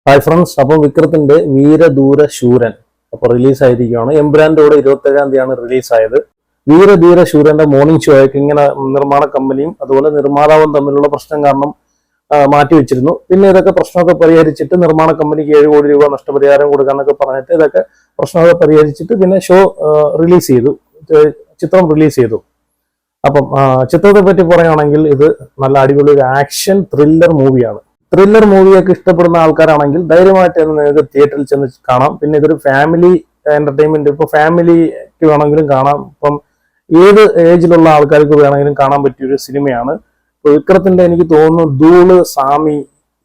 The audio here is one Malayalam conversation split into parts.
ഹായ് ഫ്രണ്ട്സ്, അപ്പോൾ വിക്രത്തിന്റെ വീരദൂര ശൂരൻ അപ്പോൾ റിലീസായിരിക്കുകയാണ്. എംബ്രാൻഡോടെ 27-ാം തീയതിയാണ് റിലീസായത്. വീരധീര ശൂരന്റെ മോർണിംഗ് ഷോ ആയിട്ട് ഇങ്ങനെ നിർമ്മാണ കമ്പനിയും അതുപോലെ നിർമ്മാതാവും തമ്മിലുള്ള പ്രശ്നം കാരണം മാറ്റിവെച്ചിരുന്നു. പിന്നെ ഇതൊക്കെ പ്രശ്നമൊക്കെ പരിഹരിച്ചിട്ട് നിർമ്മാണ കമ്പനിക്ക് 7 കോടി രൂപ നഷ്ടപരിഹാരം കൊടുക്കാന്നൊക്കെ പറഞ്ഞിട്ട് ഇതൊക്കെ പ്രശ്നമൊക്കെ പരിഹരിച്ചിട്ട് പിന്നെ ഷോ റിലീസ് ചെയ്തു, ചിത്രം റിലീസ് ചെയ്തു. അപ്പം ചിത്രത്തെ പറ്റി പറയുകയാണെങ്കിൽ ഇത് നല്ല അടിപൊളി ഒരു ആക്ഷൻ ത്രില്ലർ മൂവിയാണ്. ത്രില്ലർ മൂവിയൊക്കെ ഇഷ്ടപ്പെടുന്ന ആൾക്കാരാണെങ്കിൽ ധൈര്യമായിട്ട് നിങ്ങൾക്ക് തിയേറ്ററിൽ ചെന്ന് കാണാം. പിന്നെ ഇതൊരു ഫാമിലി എന്റർടൈൻമെന്റ്, ഇപ്പൊ ഫാമിലിക്ക് വേണമെങ്കിലും കാണാം, ഇപ്പം ഏത് ഏജിലുള്ള ആൾക്കാർക്ക് വേണമെങ്കിലും കാണാൻ പറ്റിയൊരു സിനിമയാണ്. ഇപ്പൊ വിക്രത്തിന്റെ എനിക്ക് തോന്നുന്നു ധൂള്, സാമി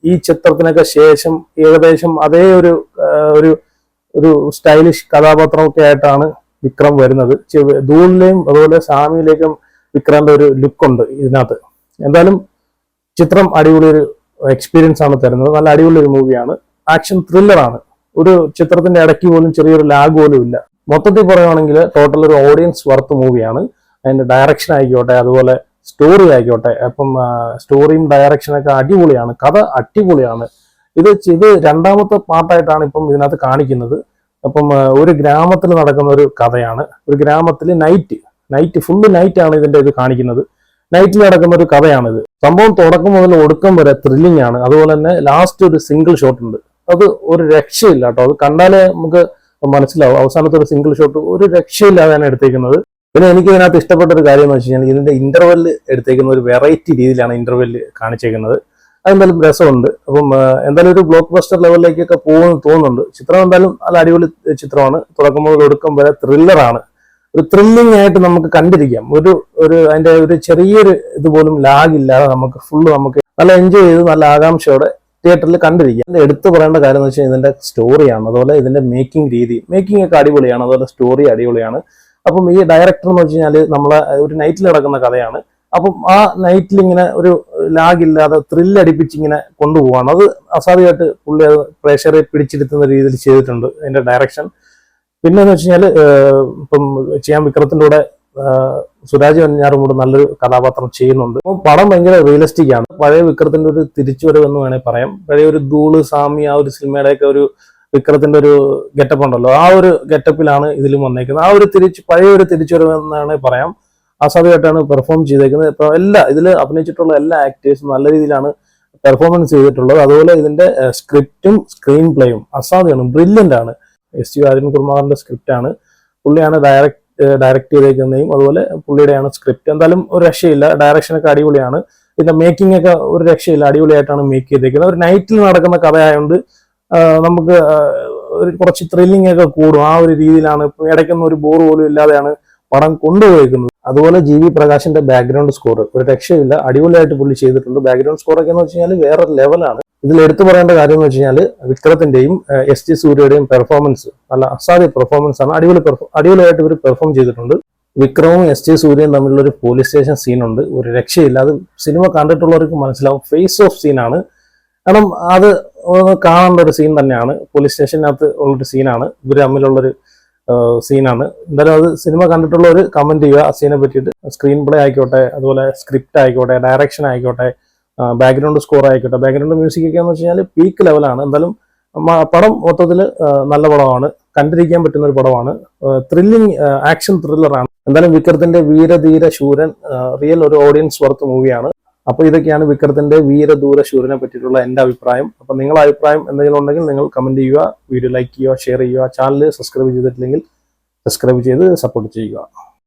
ഈ ചിത്രത്തിനൊക്കെ ശേഷം ഏകദേശം അതേ ഒരു ഒരു സ്റ്റൈലിഷ് കഥാപാത്രമൊക്കെ ആയിട്ടാണ് വിക്രം വരുന്നത്. ധൂളിലെയും അതുപോലെ സാമിയിലേക്കും വിക്രമിന്റെ ഒരു ലുക്കുണ്ട് ഇതിനകത്ത്. എന്തായാലും ചിത്രം അടിപൊളി ഒരു എക്സ്പീരിയൻസ് ആണ് തരുന്നത്. നല്ല അടിപൊളി ഒരു മൂവിയാണ്, ആക്ഷൻ ത്രില്ലറാണ്. ഒരു ചിത്രത്തിന്റെ ഇടയ്ക്ക് പോലും ചെറിയൊരു ലാഗ് പോലും ഇല്ല. മൊത്തത്തിൽ പറയുകയാണെങ്കിൽ ടോട്ടൽ ഒരു ഓഡിയൻസ് വർത്ത് മൂവിയാണ്. അതിന്റെ ഡയറക്ഷൻ ആയിക്കോട്ടെ, അതുപോലെ സ്റ്റോറി ആയിക്കോട്ടെ, അപ്പം സ്റ്റോറിയും ഡയറക്ഷനൊക്കെ അടിപൊളിയാണ്. കഥ അടിപൊളിയാണ്. ഇത് രണ്ടാമത്തെ പാർട്ടായിട്ടാണ് ഇപ്പം ഇതിനകത്ത് കാണിക്കുന്നത്. അപ്പം ഒരു ഗ്രാമത്തിൽ നടക്കുന്ന ഒരു കഥയാണ്. ഒരു ഗ്രാമത്തിൽ നൈറ്റ് ഫുള്ള് നൈറ്റാണ് ഇതിന്റെ ഇത് കാണിക്കുന്നത്. നൈറ്റിൽ നടക്കുന്ന ഒരു കഥയാണിത്. സംഭവം തുടക്കം മുതൽ ഒടുക്കം വരെ ത്രില്ലിംഗ് ആണ്. അതുപോലെ തന്നെ ലാസ്റ്റ് ഒരു സിംഗിൾ ഷോട്ട് ഉണ്ട്, അത് ഒരു രക്ഷയില്ല കേട്ടോ. അത് കണ്ടാലേ നമുക്ക് മനസ്സിലാവും. അവസാനത്തെ ഒരു സിംഗിൾ ഷോട്ട് ഒരു രക്ഷയില്ലാതെയാണ് എടുത്തേക്കുന്നത്. പിന്നെ എനിക്ക് ഇതിനകത്ത് ഇഷ്ടപ്പെട്ട ഒരു കാര്യം എന്ന് വെച്ച് കഴിഞ്ഞാൽ ഇതിന്റെ ഇന്റർവെല്ല് എടുത്തേക്കുന്ന ഒരു വെറൈറ്റി രീതിയിലാണ് ഇന്റർവെല്ല് കാണിച്ചേക്കുന്നത്. അതെന്തായാലും രസമുണ്ട്. അപ്പം എന്തായാലും ഒരു ബ്ലോക്ക് ബസ്റ്റർ ലെവലിലേക്കൊക്കെ പോകുമെന്ന് തോന്നുന്നുണ്ട്. ചിത്രം എന്തായാലും നല്ല അടിപൊളി ചിത്രമാണ്. തുടക്കം മുതൽ ഒടുക്കം വരെ ത്രില്ലറാണ്. ഒരു ത്രില്ലിംഗ് ആയിട്ട് നമുക്ക് കണ്ടിരിക്കാം. അതിന്റെ ഒരു ചെറിയൊരു ഇതുപോലും ലാഗ് ഇല്ലാതെ നമുക്ക് നല്ല എൻജോയ് ചെയ്ത് നല്ല ആകാംക്ഷയോടെ തിയേറ്ററിൽ കണ്ടിരിക്കാം. ഇതിന്റെ എടുത്തു പറയേണ്ട കാര്യം എന്ന് വെച്ചാൽ ഇതിന്റെ സ്റ്റോറിയാണ്. അതുപോലെ ഇതിന്റെ മേക്കിംഗ് ഒക്കെ അടിപൊളിയാണ്. അതുപോലെ സ്റ്റോറി അടിപൊളിയാണ്. അപ്പം ഈ ഡയറക്ടർ എന്ന് വെച്ച് കഴിഞ്ഞാൽ നമ്മളെ ഒരു നൈറ്റിൽ നടക്കുന്ന കഥയാണ്. അപ്പം ആ നൈറ്റിൽ ഇങ്ങനെ ഒരു ലാഗ് ഇല്ലാതെ ത്രില്ലടിപ്പിച്ച് ഇങ്ങനെ കൊണ്ടുപോവാണ്. അത് അസാധ്യമായിട്ട് പുള്ളി അത് പ്രേക്ഷകരെ പിടിച്ചിരുത്തുന്ന രീതിയിൽ ചെയ്തിട്ടുണ്ട് അതിന്റെ ഡയറക്ഷൻ. പിന്നെ എന്ന് വെച്ച് കഴിഞ്ഞാൽ ഇപ്പം ചെയ്യാൻ വിക്രത്തിന്റെ കൂടെ സുരാജ് വെഞ്ഞാറും കൂടെ നല്ലൊരു കഥാപാത്രം ചെയ്യുന്നുണ്ട്. അപ്പം പടം ഭയങ്കര റിയലിസ്റ്റിക് ആണ്. പഴയ വിക്രത്തിന്റെ ഒരു തിരിച്ചുവരവ് എന്ന് വേണമെങ്കിൽ പറയാം. പഴയ ഒരു ധൂള്, സാമി ആ ഒരു സിനിമയുടെയൊക്കെ ഒരു വിക്രത്തിന്റെ ഒരു ഗെറ്റപ്പ് ഉണ്ടല്ലോ, ആ ഒരു ഗെറ്റപ്പിലാണ് ഇതിലും വന്നേക്കുന്നത്. ആ ഒരു പഴയ ഒരു തിരിച്ചുവരവ് എന്നാണ് പറയാം. അസാധ്യമായിട്ടാണ് പെർഫോം ചെയ്തേക്കുന്നത്. ഇപ്പൊ ഇതിൽ അഭിനയിച്ചിട്ടുള്ള എല്ലാ ആക്ടേഴ്സും നല്ല രീതിയിലാണ് പെർഫോമൻസ് ചെയ്തിട്ടുള്ളത്. അതുപോലെ ഇതിന്റെ സ്ക്രിപ്റ്റും സ്ക്രീൻ പ്ലേയും അസാധ്യമാണ്, ബ്രില്യന്റ് ആണ്. എസ് ടി അരുൺകുമാറിന്റെ സ്ക്രിപ്റ്റ് ആണ്. പുള്ളിയാണ് ഡയറക്ട് ചെയ്തേക്കുന്നതും അതുപോലെ പുള്ളിയുടെയാണ് സ്ക്രിപ്റ്റ്. എന്തായാലും ഒരു രക്ഷയില്ല. ഡയറക്ഷനൊക്കെ അടിപൊളിയാണ്. ഇതിന്റെ മേക്കിംഗ് ഒക്കെ ഒരു രക്ഷയില്ല, അടിപൊളിയായിട്ടാണ് മേക്ക് ചെയ്തേക്കുന്നത്. ഒരു നൈറ്റിൽ നടക്കുന്ന കഥയായതുകൊണ്ട് നമുക്ക് കുറച്ച് ത്രില്ലിംഗ് ഒക്കെ കൂടും. ആ ഒരു രീതിയിലാണ്. ഇടയ്ക്കൊന്നും ഒരു ബോർ പോലും ഇല്ലാതെയാണ് പടം കൊണ്ടുപോയിരിക്കുന്നത്. അതുപോലെ ജി.വി. പ്രകാശിന്റെ ബാക്ക്ഗ്രൗണ്ട് സ്കോർ ഒരു രക്ഷയില്ല, അടിപൊളിയായിട്ട് പുള്ളി ചെയ്തിട്ടുണ്ട്. ബാക്ക്ഗ്രൗണ്ട് സ്കോറൊക്കെ എന്ന് വെച്ച് കഴിഞ്ഞാൽ വേറെ ലെവലാണ്. ഇതിൽ എടുത്തു പറയേണ്ട കാര്യം എന്ന് വെച്ച് കഴിഞ്ഞാൽ വിക്രത്തിന്റെയും എസ്.ജി. സൂര്യയുടെയും പെർഫോമൻസ് നല്ല അസാധ്യ പെർഫോമൻസ് ആണ്. അടിപൊളിയായിട്ട് ഇവർ പെർഫോം ചെയ്തിട്ടുണ്ട്. വിക്രമും എസ്.ജി. സൂര്യയും തമ്മിലുള്ള ഒരു പോലീസ് സ്റ്റേഷൻ സീനുണ്ട്, ഒരു രക്ഷയില്ല. അത് സിനിമ കണ്ടിട്ടുള്ളവർക്ക് മനസ്സിലാവും. ഫേസ് ഓഫ് സീനാണ്. കാരണം അത് കാണേണ്ട ഒരു സീൻ തന്നെയാണ്. പോലീസ് സ്റ്റേഷനകത്ത് ഉള്ളൊരു സീനാണ്, ഇവർ തമ്മിലുള്ളൊരു സീനാണ്. എന്തായാലും അത് സിനിമ കണ്ടിട്ടുള്ളവർ കമന്റ് ചെയ്യുക ആ സീനെ പറ്റിയിട്ട്. സ്ക്രീൻ പ്ലേ ആയിക്കോട്ടെ, അതുപോലെ സ്ക്രിപ്റ്റ് ആയിക്കോട്ടെ, ഡയറക്ഷൻ ആയിക്കോട്ടെ, ബാക്ക്ഗ്രൗണ്ട് സ്കോർ ആയിക്കോട്ടെ, ബാക്ക്ഗ്രൗണ്ട് മ്യൂസിക് ഒക്കെ എന്ന് വെച്ച് കഴിഞ്ഞാൽ പീക്ക് ലെവലാണ്. എന്തായാലും പടം മൊത്തത്തിൽ നല്ല പടമാണ്, കണ്ടിരിക്കാൻ പറ്റുന്ന ഒരു പടമാണ്. Thrilling action ത്രില്ലറാണ്. എന്തായാലും വിക്രത്തിന്റെ വീരധീര ശൂരൻ റിയൽ ഒരു ഓഡിയൻസ് വർത്ത് മൂവിയാണ്. അപ്പൊ ഇതൊക്കെയാണ് വിക്രത്തിന്റെ വീരദൂര ശൂരനെ പറ്റിയിട്ടുള്ള എന്റെ അഭിപ്രായം. അപ്പൊ നിങ്ങളുടെ അഭിപ്രായം എന്തെങ്കിലും ഉണ്ടെങ്കിൽ നിങ്ങൾ കമന്റ് ചെയ്യുക, വീഡിയോ ലൈക്ക് ചെയ്യുക, ഷെയർ ചെയ്യുക. ചാനൽ സബ്സ്ക്രൈബ് ചെയ്തിട്ടില്ലെങ്കിൽ സബ്സ്ക്രൈബ് ചെയ്ത് സപ്പോർട്ട് ചെയ്യുക.